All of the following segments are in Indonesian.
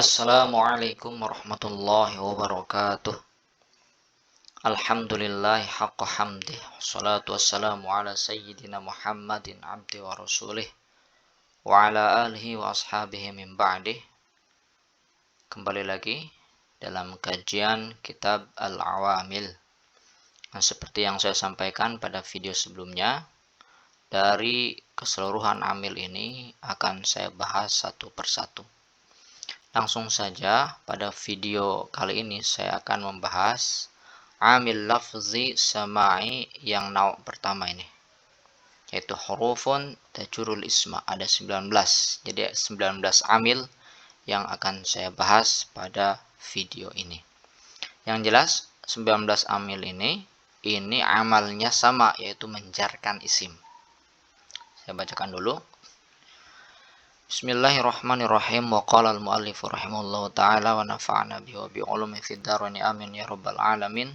Assalamualaikum warahmatullahi wabarakatuh. Alhamdulillahi haqqa hamdih. Wassalatu wassalamu ala sayyidina Muhammadin abdi wa rasulih wa ala alihi wa ashabihi min ba'dih. Kembali lagi dalam kajian kitab Al-Awamil. Nah, seperti yang saya sampaikan pada video sebelumnya, dari keseluruhan amil ini akan saya bahas satu persatu. Langsung saja pada video kali ini saya akan membahas amil lafzi sama'i yang nauk pertama ini, yaitu hurufun tajurul isma. Ada 19. Jadi 19 amil yang akan saya bahas pada video ini. Yang jelas 19 amil ini amalnya sama, yaitu menjarkan isim. Saya bacakan dulu. Bismillahirrahmanirrahim. Wa qala al-muallif rahimahullahu ta'ala wa nafa'ana bihi wa bi ulumi fid darain amin ya rabbal alamin.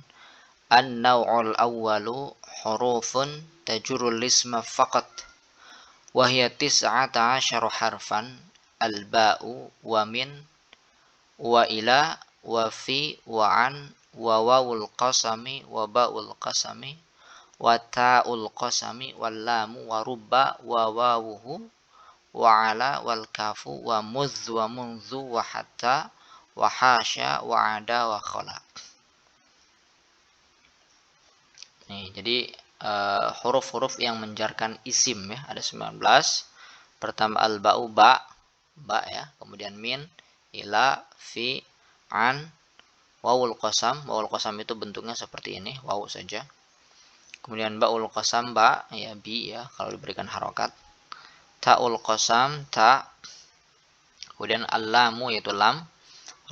An-naw'ul awwalu hurufun tajurul isma faqat wa hiya 19 harfan al-ba'u wa min wa ila wa fi wa an wa wawul qasami wa ba'ul qasami wa ta'ul qasami wal lamu wa rubba wa wawuhu wa ala wal kafu wa mudz wa munzu wa hatta wa hasya wa ada wa khala. Nih, jadi huruf-huruf yang menjarkan isim ya, ada 19. Pertama al-ba'u ba ya, kemudian min, ila, fi, an, wawul qasam itu bentuknya seperti ini, waw saja. Kemudian ba'ul qasam ba ya, bi ya kalau diberikan harokat. Ta'ul qasam ta. Kemudian al-lamu yaitu lam,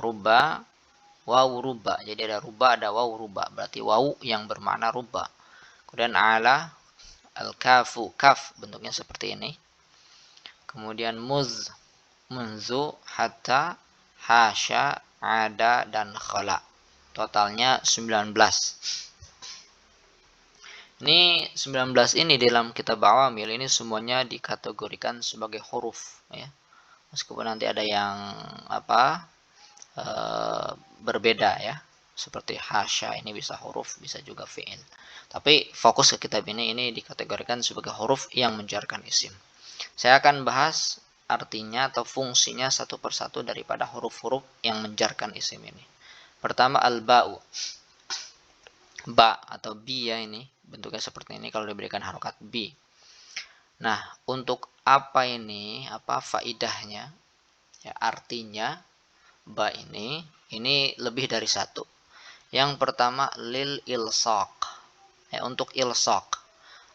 ruba, waw ruba. Jadi ada ruba, ada waw ruba. Berarti waw yang bermakna ruba. Kemudian ala, al-kafu, kaf bentuknya seperti ini. Kemudian munzu, hatta, hasya, ada, dan khala. Totalnya 19. Ini 19 ini dalam kitab Awamil ini semuanya dikategorikan sebagai huruf ya. Meskipun nanti ada yang berbeda ya. Seperti hasya ini bisa huruf, bisa juga fi'il. Tapi fokus ke kitab ini dikategorikan sebagai huruf yang menjarkan isim. Saya akan bahas artinya atau fungsinya satu persatu daripada huruf-huruf yang menjarkan isim ini. Pertama al-ba'u. Ba atau bi ya, ini bentuknya seperti ini kalau diberikan harokat bi. Nah, untuk apa ini? Apa faidahnya? Ya, artinya ba ini lebih dari satu. Yang pertama lil ilsaq. Ya, untuk ilsaq.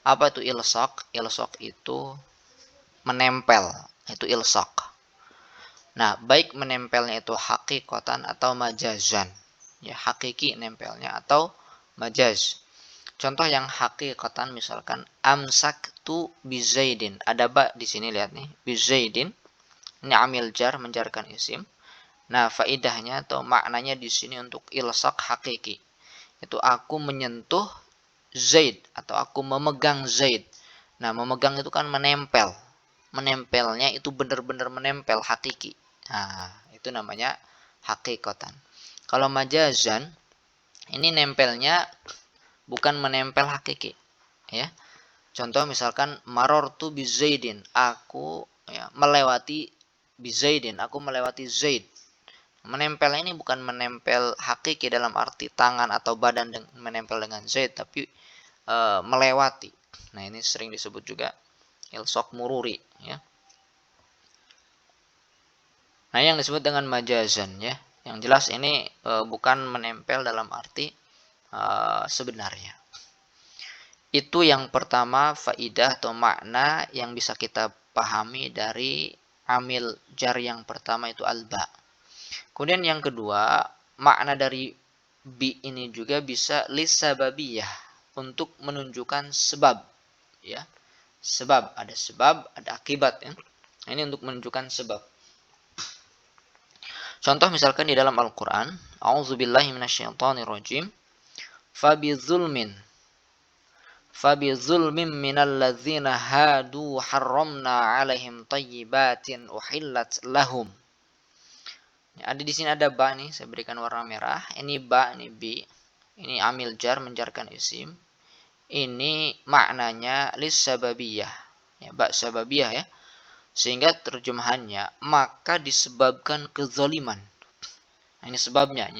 Apa itu ilsaq? Ilsaq itu menempel, itu ilsaq. Nah, baik menempelnya itu hakikatan atau majazan. Ya, hakiki nempelnya atau majaz. Contoh yang hakikatan misalkan amsaktu bizaidin. Ada ba di sini, lihat nih, bizaidin. Ini amil jar, menjarkan isim. Nah, faidahnya atau maknanya di sini untuk ilsaq hakiki. Itu aku menyentuh Zaid atau aku memegang Zaid. Nah, memegang itu kan menempel. Menempelnya itu benar-benar menempel hakiki. Nah, itu namanya hakikatan. Kalau majazan ini nempelnya bukan menempel hakiki ya. Contoh misalkan marortu bizaidin, aku ya, melewati bizaidin, aku melewati Zaid. Menempel ini bukan menempel hakiki dalam arti tangan atau badan menempel dengan Zaid, tapi melewati. Nah, ini sering disebut juga ilsaq mururi ya. Nah, yang disebut dengan majazan ya, yang jelas ini bukan menempel dalam arti sebenarnya. Itu yang pertama, faidah atau makna yang bisa kita pahami dari amil jar yang pertama itu alba. Kemudian yang kedua, makna dari bi ini juga bisa lisababiyah, untuk menunjukkan sebab ya. Sebab, ada akibat ya. Ini untuk menunjukkan sebab. Contoh misalkan di dalam Al-Qur'an, a'udzubillahi minasyaitonirrajim. Fabizulmin minalladzina hadu harramna 'alaihim thayyibatin uhillat lahum. Ada di sini ada ba nih, saya berikan warna merah. Ini ba, ini bi. Ini amil jar, menjarkan isim. Ini maknanya lis sababiyah. Ya, ba sababiyah ya. Sehingga terjemahannya maka disebabkan kezaliman. Nah, ini sebabnya,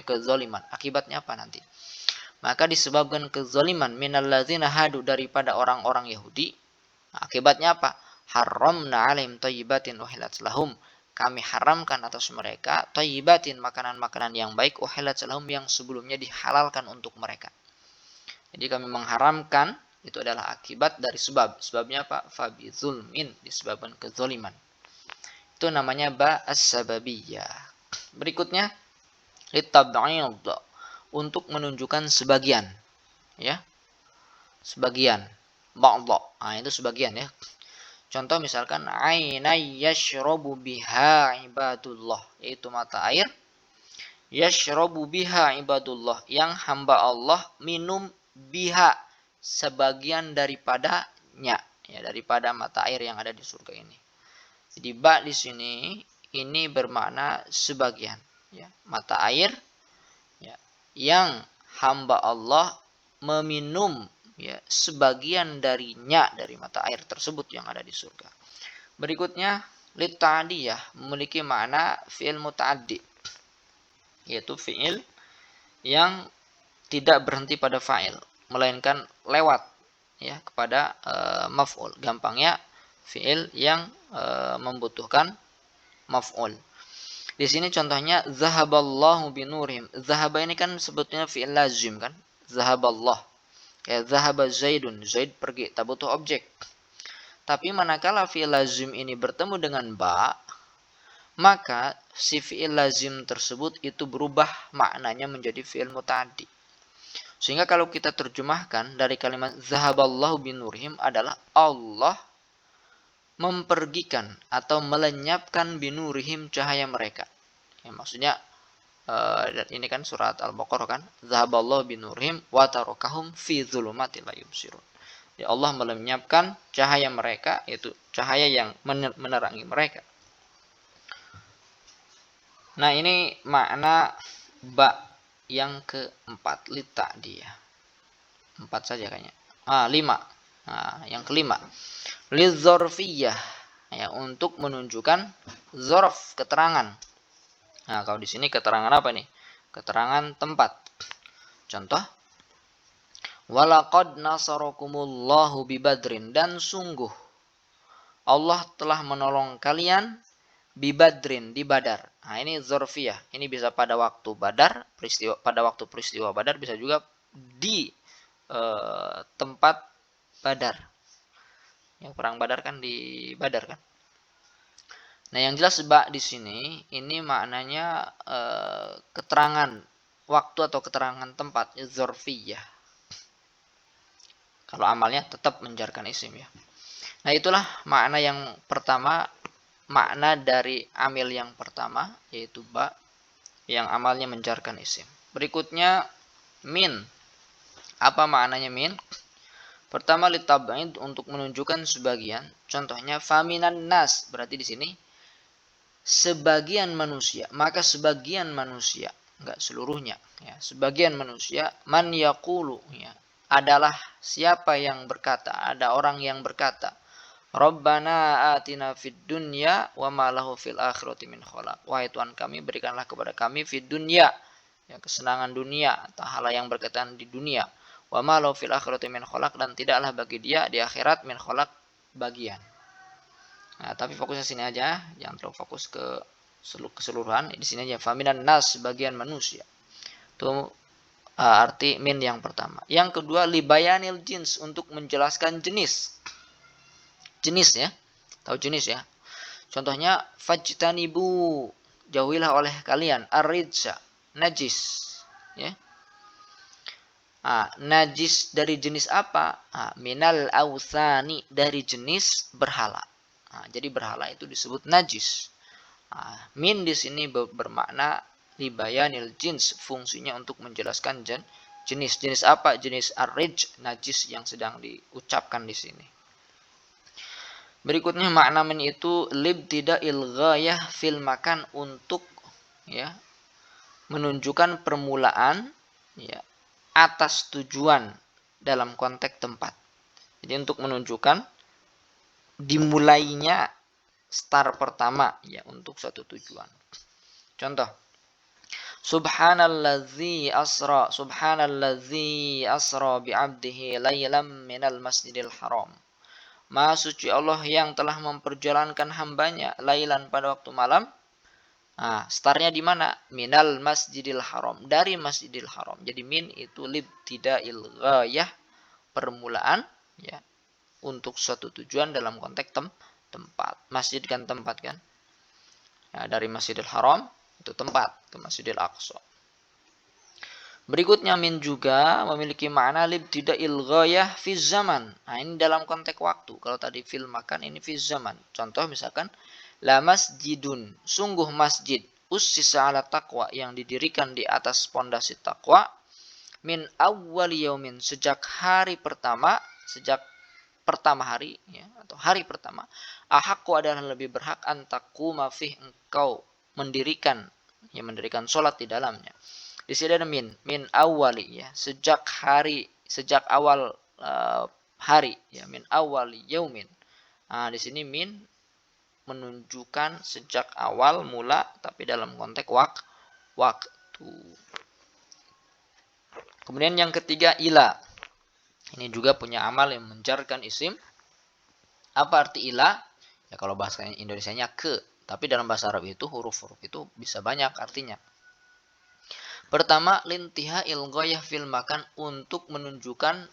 kezaliman. Akibatnya apa nanti? Maka disebabkan kezaliman minalladzina hadu, daripada orang-orang Yahudi. Nah, akibatnya apa? Haramna alaihim thayyibatin uhillat lahum. Kami haramkan atas mereka thayyibatin, makanan-makanan yang baik, uhillat lahum, yang sebelumnya dihalalkan untuk mereka. Jadi kami mengharamkan, itu adalah akibat dari sebab. Sebabnya apa? Fabi zulmin, disebabkan kezaliman. Itu namanya ba as-sababiyah. Berikutnya litab'id, untuk menunjukkan sebagian, ya. Sebagian. Ba'dha. Nah, itu sebagian ya. Contoh misalkan ainay yashrabu biha ibadullah, yaitu mata air yashrabu biha ibadullah, yang hamba Allah minum biha, sebagian daripadanya, ya, daripada mata air yang ada di surga ini. Jadi ba di sini ini bermakna sebagian, ya, mata air, ya, yang hamba Allah meminum, ya, sebagian darinya, dari mata air tersebut yang ada di surga. Berikutnya lit'adiyah, memiliki makna fi'il muta'addi, yaitu fi'il yang tidak berhenti pada fa'il, melainkan lewat, ya, kepada maf'ul. Gampangnya fi'il yang membutuhkan maf'ul. Di sini contohnya zahaballahu binurihim. Zahaba ini kan sebetulnya fi'il lazim kan? Zahaballah. Kayak zahaba Zaidun, Zaid pergi, tak butuh objek. Tapi manakala fi'il lazim ini bertemu dengan ba, maka si fi'il lazim tersebut itu berubah maknanya menjadi fi'il muta'addi. Sehingga kalau kita terjemahkan dari kalimat zahaballahu binurihim adalah Allah mempergikan atau melenyapkan binurihim, cahaya mereka. Ya, maksudnya dan ini kan surat Al-Baqarah kan, zahaballahu binurihim wa tarakahum fi dzulumatin la yubsirun. Ya, Allah melenyapkan cahaya mereka, yaitu cahaya yang menerangi mereka. Nah, ini makna ba yang keempat, lita dia. 4 saja kayaknya. 5. Nah, yang kelima, lidzarfiyah, ya, untuk menunjukkan zorf, keterangan. Nah, kalau di sini keterangan apa nih? Keterangan tempat. Contoh, walaqad nasarakumullahu bibadrin, dan sungguh Allah telah menolong kalian bibadrin, di Badar. Nah, ini zorfiyah. Ini bisa pada waktu Badar, peristiwa Badar, bisa juga di tempat Badar. Yang perang Badar kan di Badar kan. Nah, yang jelas ba di sini ini maknanya keterangan waktu atau keterangan tempat, dzarfiyah. Kalau amalnya tetap menjarkan isim ya. Nah, itulah makna yang pertama, makna dari amil yang pertama, yaitu ba, yang amalnya menjarkan isim. Berikutnya min. Apa maknanya min? Pertama litab'id, untuk menunjukkan sebagian. Contohnya faminan nas, berarti di sini sebagian manusia. Maka sebagian manusia, enggak seluruhnya, ya, sebagian manusia, man yaqulu, ya, adalah siapa yang berkata, ada orang yang berkata, Rabbana atina fid dunya wa ma lahu fil akhirati min khalaq. Wahai Tuhan kami, berikanlah kepada kami fid dunya, ya, kesenangan dunia atau hal yang berkaitan di dunia. Wa ma lahu fil akhirati min khalaq, dan tidaklah bagi dia di akhirat min khalaq, bagian. Nah, tapi fokusnya sini aja, jangan terlalu fokus ke keseluruhan. Di sini aja, faminan nas, sebagian manusia. Itu arti min yang pertama. Yang kedua, libayanil jins, untuk menjelaskan jenis. Jenis ya. Tahu jenis ya. Contohnya fajtanibu, jauhilah oleh kalian ar-rijsa, najis, ya. Najis dari jenis apa? Minal authani, dari jenis berhala. Jadi berhala itu disebut najis. Min di sini bermakna libayanil jins, fungsinya untuk menjelaskan jenis. Jenis apa? Jenis ar-rij, najis yang sedang diucapkan di sini. Berikutnya makna min itu libtida'il ghayah fil makan, untuk ya, menunjukkan permulaan ya atas tujuan dalam konteks tempat. Jadi untuk menunjukkan dimulainya start pertama ya untuk suatu tujuan. Contoh, Subhanalladzi asra bi'abdihi lailam minal masjidil haram. Maha suci Allah yang telah memperjalankan hambanya lailan pada waktu malam. Nah, startnya di mana? Minal masjidil haram, dari masjidil haram. Jadi min itu libtida'il ghayah, permulaan ya untuk suatu tujuan dalam konteks tempat. Masjid kan tempat kan? Ya, dari Masjidil Haram itu tempat ke Masjidil Aqsa. Berikutnya min juga memiliki makna libtida'il ghayah fi zaman. Nah, ini dalam konteks waktu. Kalau tadi fil makan, ini fi zaman. Contoh misalkan la masjidun, sungguh masjid ussisa ala taqwa yang didirikan di atas pondasi takwa min awwal yaumin, sejak hari pertama, sejak pertama hari ya, atau hari pertama, ahakku adalah lebih berhak antakuma fih, engkau mendirikan ya, mendirikan sholat di dalamnya. Di sini ada min awali ya, sejak hari, sejak awal hari ya, min awali yaumin. Nah, di sini min menunjukkan sejak awal mula, tapi dalam konteks waktu. Kemudian yang ketiga ila. Ini juga punya amal yang menjarkan isim. Apa arti ila? Ya kalau bahasa Indonesianya ke, tapi dalam bahasa Arab itu huruf-huruf itu bisa banyak artinya. Pertama, lintiha ilgoyah fil makan, untuk menunjukkan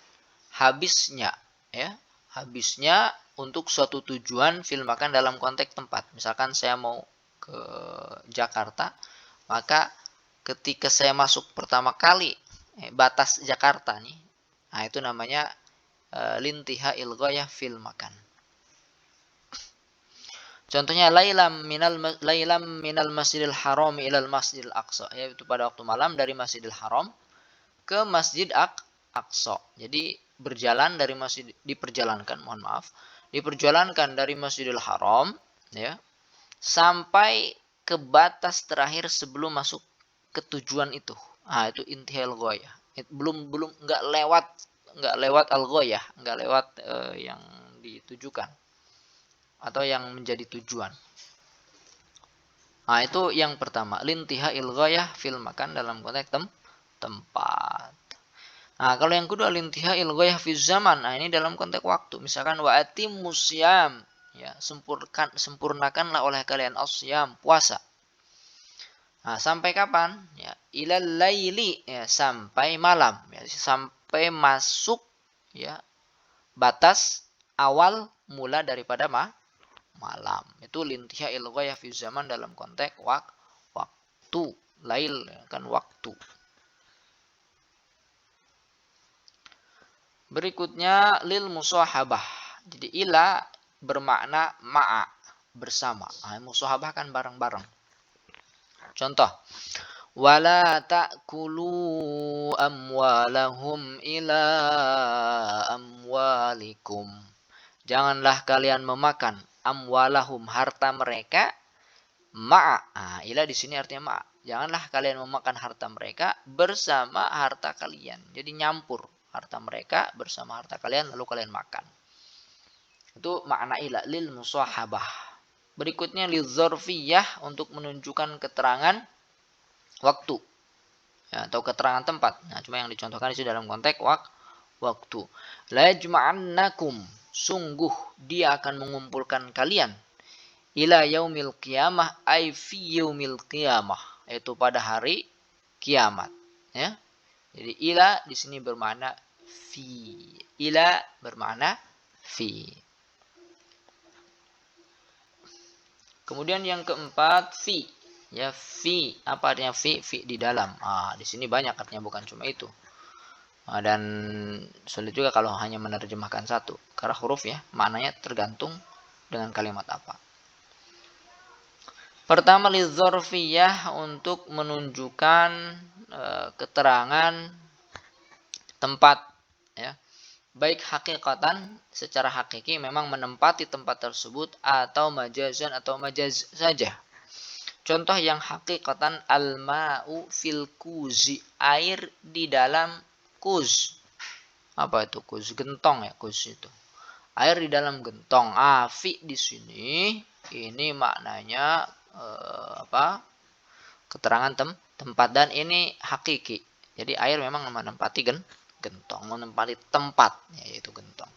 habisnya ya, habisnya untuk suatu tujuan fil makan dalam konteks tempat. Misalkan saya mau ke Jakarta, maka ketika saya masuk pertama kali batas Jakarta nih, nah itu namanya lintiha ilgoyah fil makan. Contohnya lailam minal masjidil haram ilal masjidil aqsa, yaitu pada waktu malam dari Masjidil Haram ke Masjid Aqsa. Jadi berjalan dari diperjalankan dari Masjidil Haram ya sampai ke batas terakhir sebelum masuk ke tujuan itu. Ah, itu intihal ghayah. Belum nggak lewat al-ghayah, nggak lewat yang ditujukan atau yang menjadi tujuan. Nah, itu yang pertama, lintiha ilghayah fil makan dalam konteks tempat. Nah, kalau yang kedua lintiha ilghayah fil zaman. Nah, ini dalam konteks waktu. Misalkan wa atimmus syiyam, ya, sempurnakanlah oleh kalian as-syiyam, puasa. Nah, sampai kapan? Ya, ilal laili, ya, sampai malam, ya, sampai masuk ya batas awal mula daripada malam. Itu lintiha ilghayah fi zaman dalam konteks waktu. Lail kan waktu. Berikutnya lil musahabah. Jadi ila bermakna ma'a, bersama. Nah, musahabah kan bareng-bareng. Contoh, wala ta'kulu amwalahum ila amwalikum. Janganlah kalian memakan amwalahum, harta mereka, ma'a. Nah, ila di sini artinya ma'a. Janganlah kalian memakan harta mereka bersama harta kalian. Jadi nyampur harta mereka bersama harta kalian lalu kalian makan. Itu makna ila lil musahabah. Berikutnya lil dzarfiyah, untuk menunjukkan keterangan waktu ya, atau keterangan tempat. Nah, cuma yang dicontohkan itu dalam konteks waktu. La yajma'annakum, sungguh dia akan mengumpulkan kalian ila yaumil qiyamah, ay fi yaumil qiyamah, yaitu pada hari kiamat ya. Jadi ila di sini bermakna fi. Ila bermakna fi. Kemudian yang keempat fi. Ya, fi. Apa artinya fi? Fi di dalam. Ah, di sini banyak artinya, bukan cuma itu. Dan sulit juga kalau hanya menerjemahkan satu, karena huruf ya maknanya tergantung dengan kalimat apa. Pertama lidzarfiyah, untuk menunjukkan keterangan tempat ya. Baik hakikatan, secara hakiki memang menempati tempat tersebut, atau majazan atau majaz saja. Contoh yang hakikatan al-ma'u fil kuzi, air di dalam kuz. Apa itu kuz? Gentong ya, kuz itu. Air di dalam gentong. Fi di sini ini maknanya apa? Keterangan tempat, dan ini hakiki. Jadi air memang menempati gentong, menempati tempat, yaitu gentong.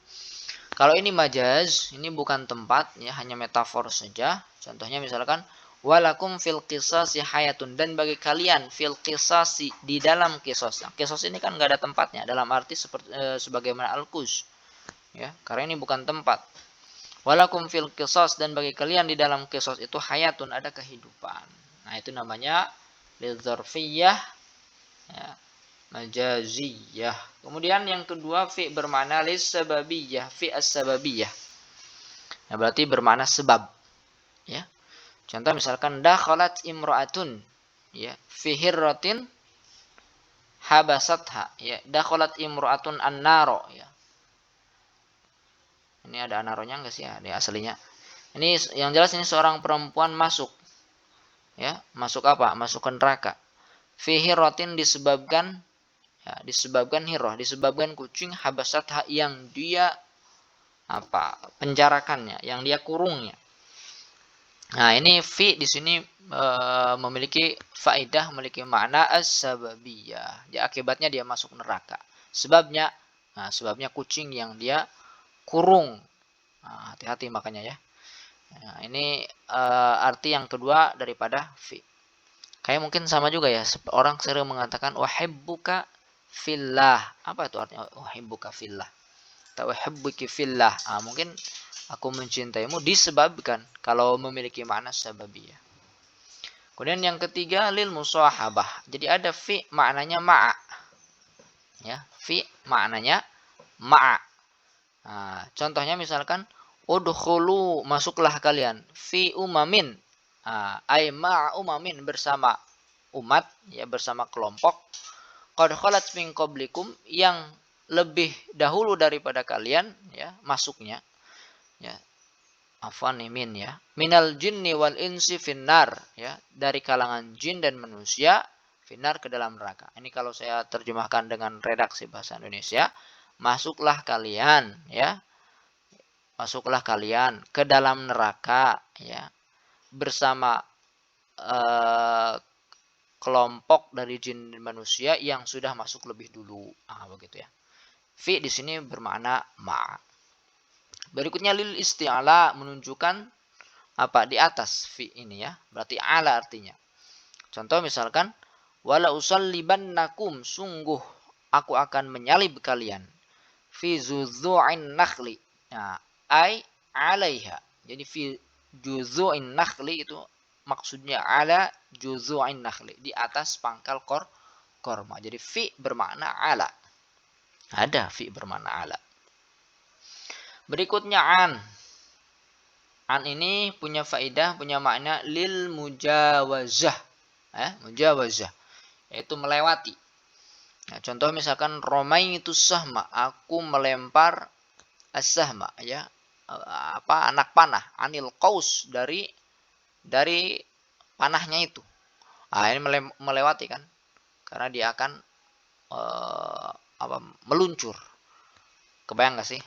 Kalau ini majaz, ini bukan tempat, ya, hanya metafor saja. Contohnya misalkan walakum fil qisasi hayatun, dan bagi kalian fil qisasi, di dalam kisos. Nah, kisos ini kan nggak ada tempatnya, dalam arti seperti sebagaimana al-qus, ya, karena ini bukan tempat. Walakum fil qisas, dan bagi kalian di dalam kisos itu hayatun, ada kehidupan. Nah, itu namanya lidzarfiyah, ya, majaziyah. Kemudian yang kedua, fi bermakna lis-sababiyah, fi as-sababiyah. Ya, berarti bermakna sebab, ya. Contoh misalkan dakhalat imra'atun, ya, fi hirratin habasatha, ya, dakhalat imra'atun an-naro, ya. Ini ada anaronya enggak sih ya di aslinya? Ini yang jelas ini seorang perempuan masuk, ya, masuk apa? Masuk ke neraka. Fi hirratin, disebabkan, ya, disebabkan hirrah, disebabkan kucing, habasatha, yang dia apa? Penjarakannya, yang dia kurungnya. Nah, ini fi di sini memiliki faedah, memiliki makna as-sababiyah. Ya, akibatnya dia masuk neraka. Sebabnya, nah, sebabnya kucing yang dia kurung. Nah, hati-hati makanya ya. Nah, ini arti yang kedua daripada fi. Kayak mungkin sama juga ya. Orang sering mengatakan uhibbuka fillah. Apa itu artinya uhibbuka fillah? Atau uhibbuki fillah. Nah, mungkin aku mencintaimu disebabkan, kalau memiliki makna sababiyah. Kemudian yang ketiga lil musahabah. Jadi ada fi maknanya ma'a. Ya, fi maknanya ma'a. Nah, contohnya misalkan udkhulu, masuklah kalian, fi umamin, ay ma'a umamin, bersama umat, ya, bersama kelompok, qad khalat min qablikum, yang lebih dahulu daripada kalian, ya, masuknya, ya, afwan min, ya, minal jinni wal insi finnar, ya, dari kalangan jin dan manusia, finnar, ke dalam neraka. Ini kalau saya terjemahkan dengan redaksi bahasa Indonesia, masuklah kalian, ya, masuklah kalian ke dalam neraka, ya, bersama kelompok dari jin dan manusia yang sudah masuk lebih dulu. Begitu ya. Fi di sini bermakna ma. Berikutnya lil isti'ala, menunjukkan apa? Di atas fi ini, ya. Berarti ala artinya. Contoh misalkan wala usallibannakum, sungguh aku akan menyalib kalian, fi zuzu'in nakhli. Nah, ai alaiha. Jadi fi juzu'in nakhli itu maksudnya ala juzu'in nakhli, di atas pangkal korma. Jadi fi bermakna ala. Ada fi bermakna ala. Berikutnya an. An ini punya faedah, punya makna lil mujawazah. Mujawazah, yaitu melewati. Nah, contoh misalkan romaitu sahma, aku melempar as-sahma, ya, anak panah, anil qaus, dari panahnya itu. Ini melewati kan, karena dia akan meluncur. Kebayang gak sih?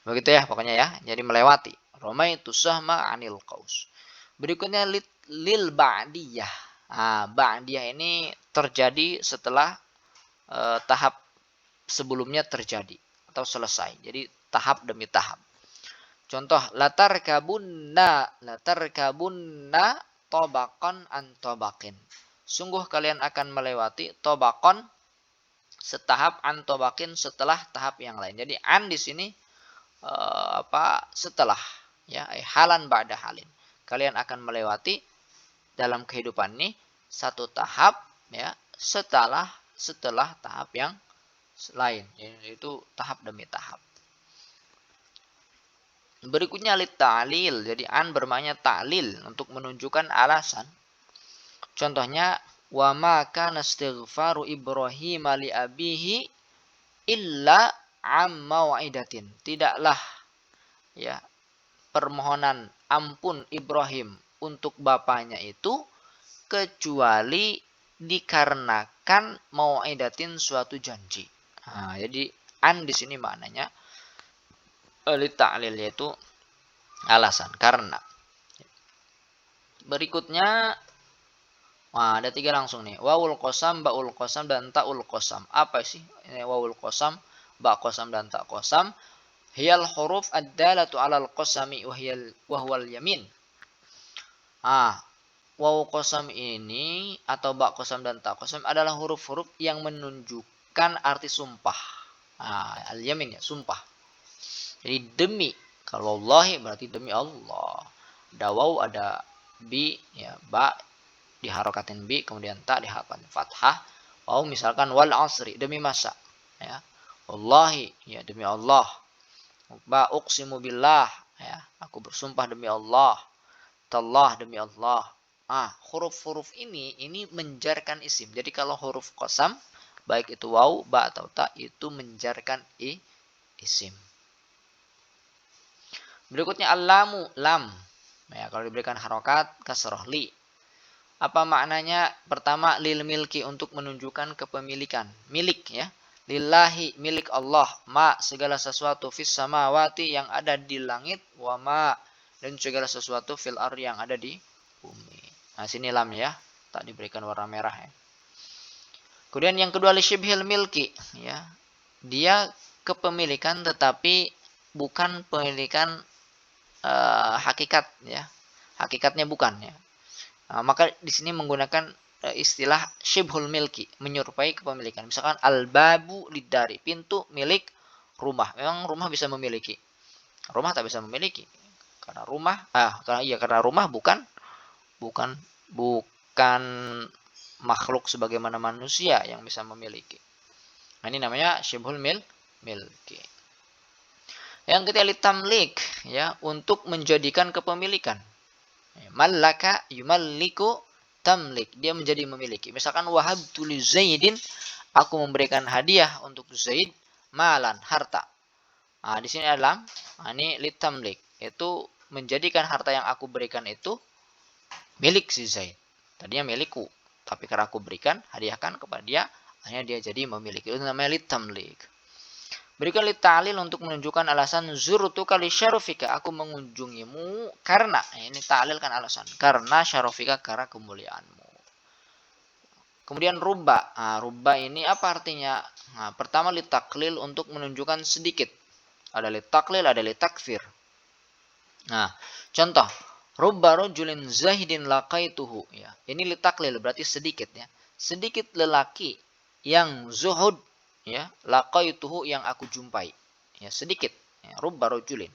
Begitu ya pokoknya ya. Jadi melewati. Romaitu sahma anil qaus. Berikutnya lil ba'diyah. Ba'diyah ini terjadi setelah tahap sebelumnya terjadi atau selesai. Jadi tahap demi tahap. Contoh latar kabunna tobakon an tobakin. Sungguh kalian akan melewati tobakon, setahap, an tobakin, setelah tahap yang lain. Jadi an di sini setelah, ya, halan ba'da halin. Kalian akan melewati dalam kehidupan ini satu tahap, ya, setelah tahap yang lain, yaitu tahap demi tahap. Berikutnya lit ta'lil. Jadi an bermakna ta'lil, untuk menunjukkan alasan. Contohnya wa ma kana istighfaru Ibrahim li abihi illa am mau'idatin. Tidaklah, ya, permohonan ampun Ibrahim untuk bapaknya itu kecuali dikarenakan mau'idatin suatu janji. Nah, jadi an di sini maknanya li ta'lil, yaitu alasan, karena. Berikutnya ada 3 langsung nih. Wawul qasam, ba'ul qasam, dan ta'ul qasam. Apa sih ini wawul qasam, ba' qasam, dan ta' qasam? Hiyal huruf ad-dalatu 'alal qasami wa huwal yamin. Waw qasam ini atau ba qasam dan ta qasam adalah huruf-huruf yang menunjukkan arti sumpah. Al-yamin ya, sumpah. Jadi demi, kalau wallahi berarti demi Allah. Ada waw, ada bi, ya, ba diharokatin bi, kemudian ta diharokatin fathah. Waw misalkan wal asri, demi masa, ya. Wallahi, ya demi Allah. Ba uqsimu billah, ya, aku bersumpah demi Allah. Tallah, demi Allah. Huruf-huruf ini menjarkan isim. Jadi kalau huruf qasam, baik itu waw, ba atau ta, itu menjarkan isim. Berikutnya al-lamu, lam. Ya, kalau diberikan harokat kasroh li. Apa maknanya? Pertama, lil milki, untuk menunjukkan kepemilikan, milik, ya. Lillahi, milik Allah, ma, segala sesuatu, fis samawati, yang ada di langit, wa ma, dan segala sesuatu fil ardi, yang ada di bumi. Nah, sini lam ya, tak diberikan warna merah ya. Kemudian yang kedua, li syibhil milki, ya. Dia kepemilikan tetapi bukan pemilikan hakikat, ya. Hakikatnya bukan, ya. Maka di sini menggunakan istilah syibhul milki, menyerupai kepemilikan. Misalkan al-babu lidari, pintu milik rumah. Memang rumah bisa memiliki, rumah tak bisa memiliki. Karena rumah karena rumah bukan makhluk sebagaimana manusia yang bisa memiliki. Nah, ini namanya syibhul milki. Yang ketiga, litamlik, ya, untuk menjadikan kepemilikan. Mallaka yumalliku tamlik, dia menjadi memiliki. Misalkan wahabtu li Zaidin, aku memberikan hadiah untuk Zaid, malan, harta. Di sini adalah ini litamlik, itu menjadikan harta yang aku berikan itu milik si Zaid. Tadinya milikku, tapi karena aku berikan, hadiahkan kepada dia, akhirnya dia jadi memiliki. Itu namanya litamlik. Berikan litalil, untuk menunjukkan alasan, zurtuka li syarafika, aku mengunjungimu karena, ini ta'lil kan alasan, karena syarafika, karena kemuliaanmu. Kemudian rubba. Rubba ini apa artinya? Pertama litaklil, untuk menunjukkan sedikit. Ada litaklil, ada litakfir. Contoh, rubba rajulin zahidin laqaituhu, ya. Ini litaklil, berarti sedikit, ya. Sedikit lelaki yang zuhud, ya, laqaituhu, yang aku jumpai, ya, sedikit, ya, rubba rajulin.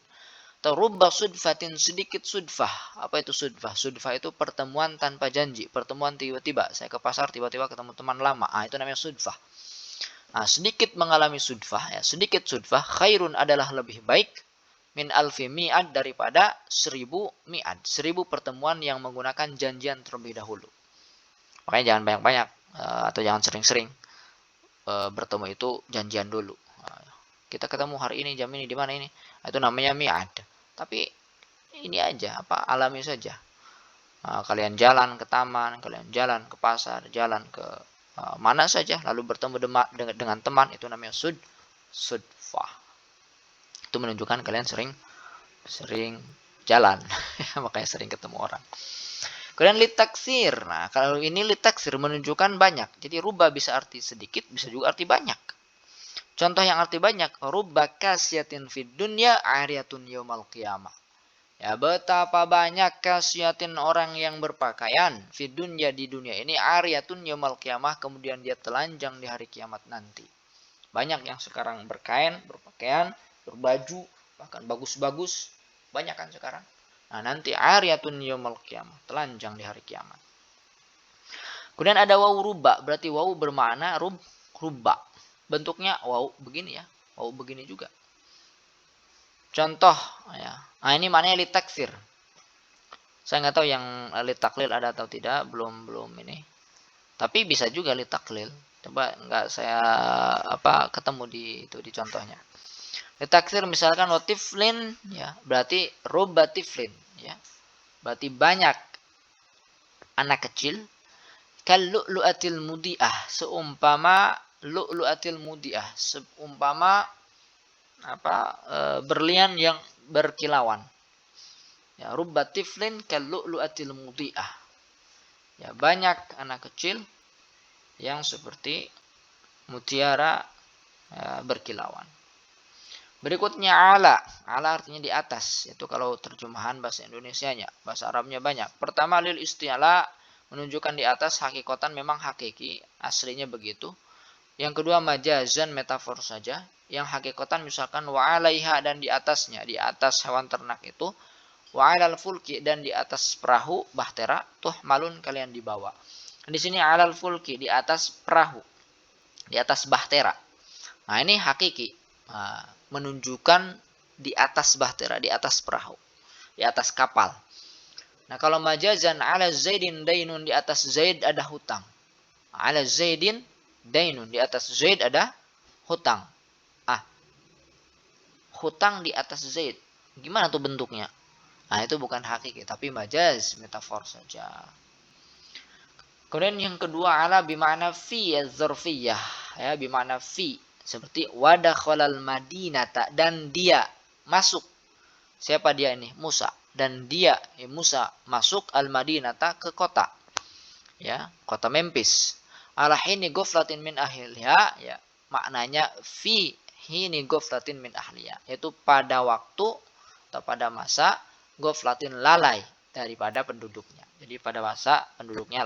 Atau rubba sudfatin, sedikit sudfah. Apa itu sudfah? Sudfah itu pertemuan tanpa janji, pertemuan tiba-tiba. Saya ke pasar, tiba-tiba ketemu teman lama, itu namanya sudfah. Sedikit mengalami sudfah, ya, sedikit sudfah, khairun, adalah lebih baik, min alfi mi'ad, daripada 1000 mi'ad, 1000 pertemuan yang menggunakan janjian terlebih dahulu. Makanya jangan banyak-banyak, atau jangan sering-sering bertemu, itu janjian dulu. Kita ketemu hari ini, jam ini, di mana ini, itu namanya mi'ad. Tapi ini aja, alami saja. Kalian jalan ke taman, kalian jalan ke pasar, jalan ke mana saja, lalu bertemu dengan teman, itu namanya sudfah. Itu menunjukkan kalian sering jalan, makanya sering ketemu orang. Kemudian litaksir. Kalau ini litaksir, menunjukkan banyak. Jadi rubah bisa arti sedikit, bisa juga arti banyak. Contoh yang arti banyak, rubba kasyatin fid dunya ariyatun yaumal qiyamah. Ya, betapa banyak kasyatin, orang yang berpakaian, fid dunya, di dunia ini, ariyatun yaumal qiyamah, kemudian dia telanjang di hari kiamat nanti. Banyak yang sekarang berpakaian, berbaju, bahkan bagus-bagus, banyak kan sekarang. Nanti ariyatun yaumal qiyamah, telanjang di hari kiamat. Kemudian ada waw rubba, berarti waw bermakna rubba. Bentuknya waw begini, ya, waw begini juga. Contoh, ya. Ini maknanya litakfir. Saya nggak tahu yang litaklil ada atau tidak, belum ini. Tapi bisa juga litaklil. Coba nggak saya ketemu di contohnya. Litaksir misalkan watiflin, ya, berarti rubba tiflin, ya. Berarti banyak anak kecil, kal lu'lu'atil mudiah, seumpama lu'lu'atil mudiah, seumpama berlian yang berkilauan. Ya, rubba tiflin kal lu'lu'atil mudiah. Ya, banyak anak kecil yang seperti mutiara berkilauan. Berikutnya ala. Ala artinya di atas. Itu kalau terjemahan bahasa Indonesianya. Bahasa Arabnya banyak. Pertama lil isti'la, menunjukkan di atas, hakikatan memang hakiki. Aslinya begitu. Yang kedua majazan, metafor saja. Yang hakikatan misalkan wa alaiha, dan di atasnya. Di atas hewan ternak itu. Wa alal fulki, dan di atas perahu, bahtera. Tuh malun, kalian dibawa. Di sini alal fulki, di atas perahu. Di atas bahtera. Nah ini hakiki. Menunjukkan di atas bahtera, di atas perahu, di atas kapal. Nah kalau majazan ala zaidin dainun, di atas zaid ada hutang. Ala zaidin dainun, di atas zaid ada hutang. Hutang di atas zaid. Gimana tuh bentuknya? Nah itu bukan hakiki, tapi majaz, metafor saja. Kemudian yang kedua ala bima'na fi az-zarfiyah, ya bima'na fi. Seperti wadakhalal madinata, dan dia masuk. Siapa dia ini? Musa. Dan dia, Musa masuk al-madinata, ke kota. Ya, kota Memphis. Ala hini ghaflatin min ahliha, ya. Maknanya fi hini ghaflatin min ahliha, yaitu pada waktu atau pada masa ghaflatin, lalai daripada penduduknya. Jadi pada masa penduduknya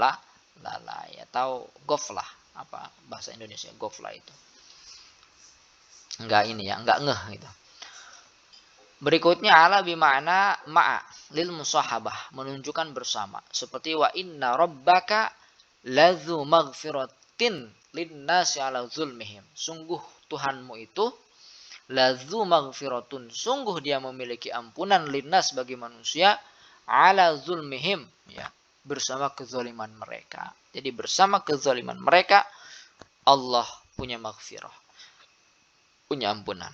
lalai atau ghaflah, apa bahasa Indonesia ghaflah itu. Enggak ini ya, enggak ngeh gitu. Berikutnya ala bima'na ma'a lil musahabah, menunjukkan bersama. Seperti wa inna rabbaka ladzu maghfiratin linnasi ala zulmihim. Sungguh Tuhanmu itu ladzu maghfiratun, sungguh dia memiliki ampunan linnas, bagi manusia, ala zulmihim, ya, bersama kezaliman mereka. Jadi bersama kezaliman mereka Allah punya maghfirah, punya ampunan.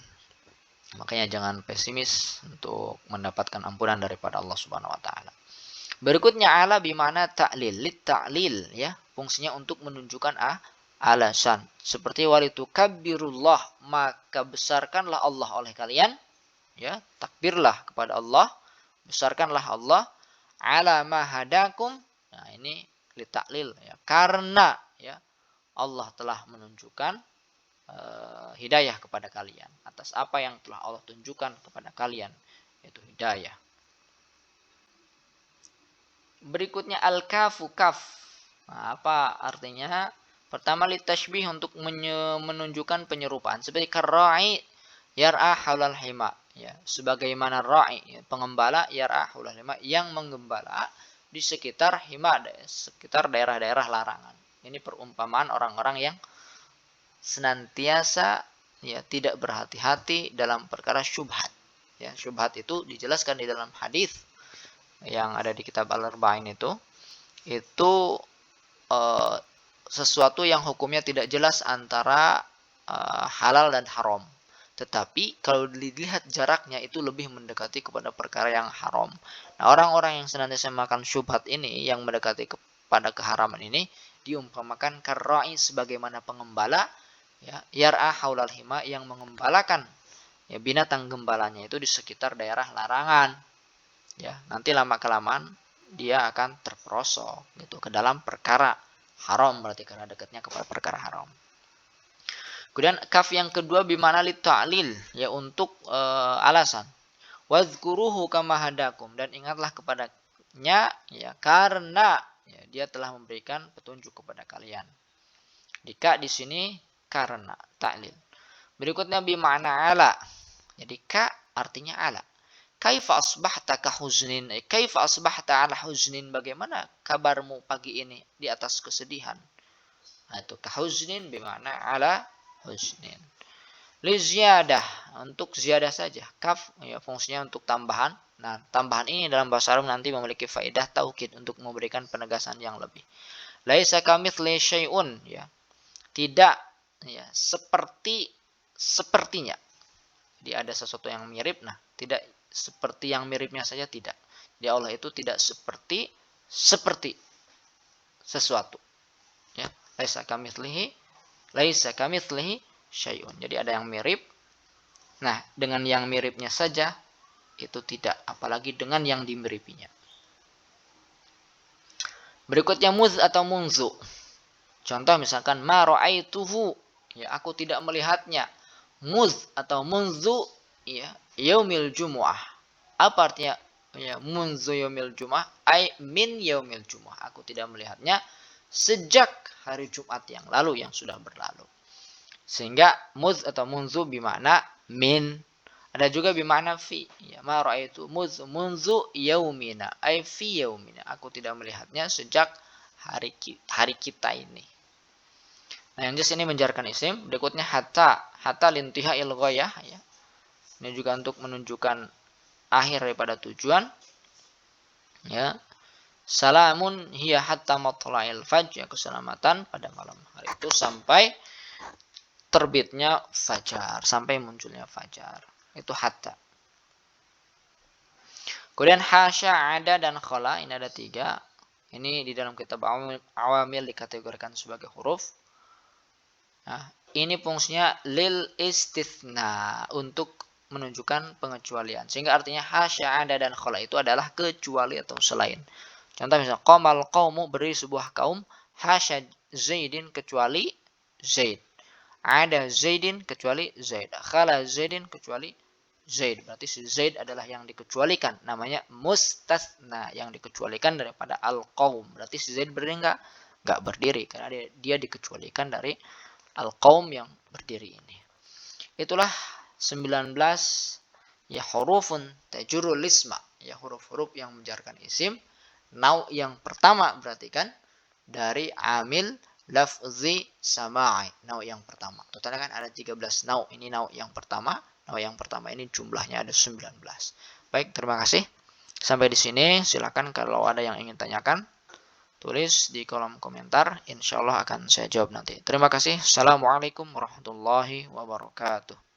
Makanya jangan pesimis untuk mendapatkan ampunan daripada Allah Subhanahu wa taala. Berikutnya ala bimana ta'lil, lit ta'lil, ya, fungsinya untuk menunjukkan alasan. Seperti walitukabbirullah, maka besarkanlah Allah oleh kalian, ya, takbirlah kepada Allah, besarkanlah Allah, ala ma hadakum. Nah, ini lit ta'lil, ya, karena ya Allah telah menunjukkan hidayah kepada kalian, atas apa yang telah Allah tunjukkan kepada kalian, yaitu hidayah. Berikutnya al-kafu, kaf. Nah, apa artinya? Pertama litashbih, untuk menunjukkan penyerupaan, seperti karra'i yar'a haulal hima, ya, sebagaimana ra'i, ya, pengembala, yar'a haulal hima, yang menggembala di sekitar hima, sekitar daerah-daerah larangan. Ini perumpamaan orang-orang yang senantiasa, ya, tidak berhati-hati dalam perkara syubhat. Ya, syubhat itu dijelaskan di dalam hadis yang ada di kitab Al-Arba'in itu sesuatu yang hukumnya tidak jelas antara halal dan haram. Tetapi kalau dilihat jaraknya itu lebih mendekati kepada perkara yang haram. Nah, orang-orang yang senantiasa makan syubhat ini, yang mendekati kepada keharaman ini, diumpamakan karra'i, sebagaimana pengembala, ya, yar'a haulal hima, yang mengembalakan, ya, binatang gembalanya itu di sekitar daerah larangan. Ya, nanti lama kelamaan dia akan terperosok gitu ke dalam perkara haram, berarti karena dekatnya kepada perkara haram. Kemudian kaf yang kedua bimana li ta'lil, ya, untuk alasan. Wadhkuruhu kama hadakum, dan ingatlah kepadanya, ya, karena, ya, dia telah memberikan petunjuk kepada kalian. Jika di sini karena ta'lil. Berikutnya bimana ala. Jadi ka artinya ala. Kaifa asbahta ka huznin? Kaifa asbahta ala huznin? Bagaimana kabarmu pagi ini di atas kesedihan? Nah, itu ka huznin bimana ala huznin. Li ziyadah, untuk ziyadah saja. Kaf, ya, fungsinya untuk tambahan. Nah, tambahan ini dalam bahasa Arab nanti memiliki faedah taukid, untuk memberikan penegasan yang lebih. Laisa kamitsli syai'un, ya. Tidak, ya, sepertinya. Jadi ada sesuatu yang mirip, nah, tidak seperti yang miripnya saja, tidak. Di Allah itu tidak seperti. sesuatu. Ya, laisa kamitslihi syai'un. Jadi ada yang mirip. Nah, dengan yang miripnya saja itu tidak, apalagi dengan yang dimiripinya. Berikutnya muz atau munzu. Contoh misalkan ma ra'aituhu, ya aku tidak melihatnya. Muz atau munzu, ya yaumil jumu'ah. Apa artinya ya munzu yaumil jumu'ah? Ai min yaumil jumu'ah. Aku tidak melihatnya sejak hari Jumat yang lalu, yang sudah berlalu. Sehingga muz atau munzu bermakna min. Ada juga bermakna fi. Ya, ma ra'aitu munzu yaumina, ai fi yaumina. Aku tidak melihatnya sejak hari kita ini. Nah, yang jelas ini menjarkan isim. Berikutnya hatta. Hatta lintihail ghayah, ya. Ini juga untuk menunjukkan akhir daripada tujuan. Ya. Salamun hiya hatta matla'il fajr, ya, keselamatan pada malam hari itu sampai terbitnya fajar, sampai munculnya fajar. Itu hatta. Kemudian hasya, ada, dan khala. Ini ada 3. Ini di dalam kitab awamil dikategorikan sebagai huruf. Nah, ini fungsinya lil istithna, untuk menunjukkan pengecualian. Sehingga artinya hasya, ada, dan khala itu adalah kecuali atau selain. Contoh misalnya qamal qaumu, beri sebuah kaum, hasya Zaidin, kecuali Zaid. Ada Zaidin, kecuali Zaid. Khala Zaidin, kecuali Zaid. Berarti si Zaid adalah yang dikecualikan. Namanya mustasna, yang dikecualikan daripada al-qaum. Berarti si Zaid berdiri enggak? Enggak berdiri, karena dia dikecualikan dari al-qaum yang berdiri ini. Itulah 19 ya hurufun tajurul isma, ya huruf-huruf yang menjarkan isim. Nau yang pertama berarti kan dari amil lafzi sama'i. Nau yang pertama. Totalnya kan ada 13 nau. Ini nau yang pertama. Nau yang pertama ini jumlahnya ada 19. Baik, terima kasih. Sampai di sini. Silakan kalau ada yang ingin tanyakan, tulis di kolom komentar. Insya Allah akan saya jawab nanti. Terima kasih. Assalamualaikum warahmatullahi wabarakatuh.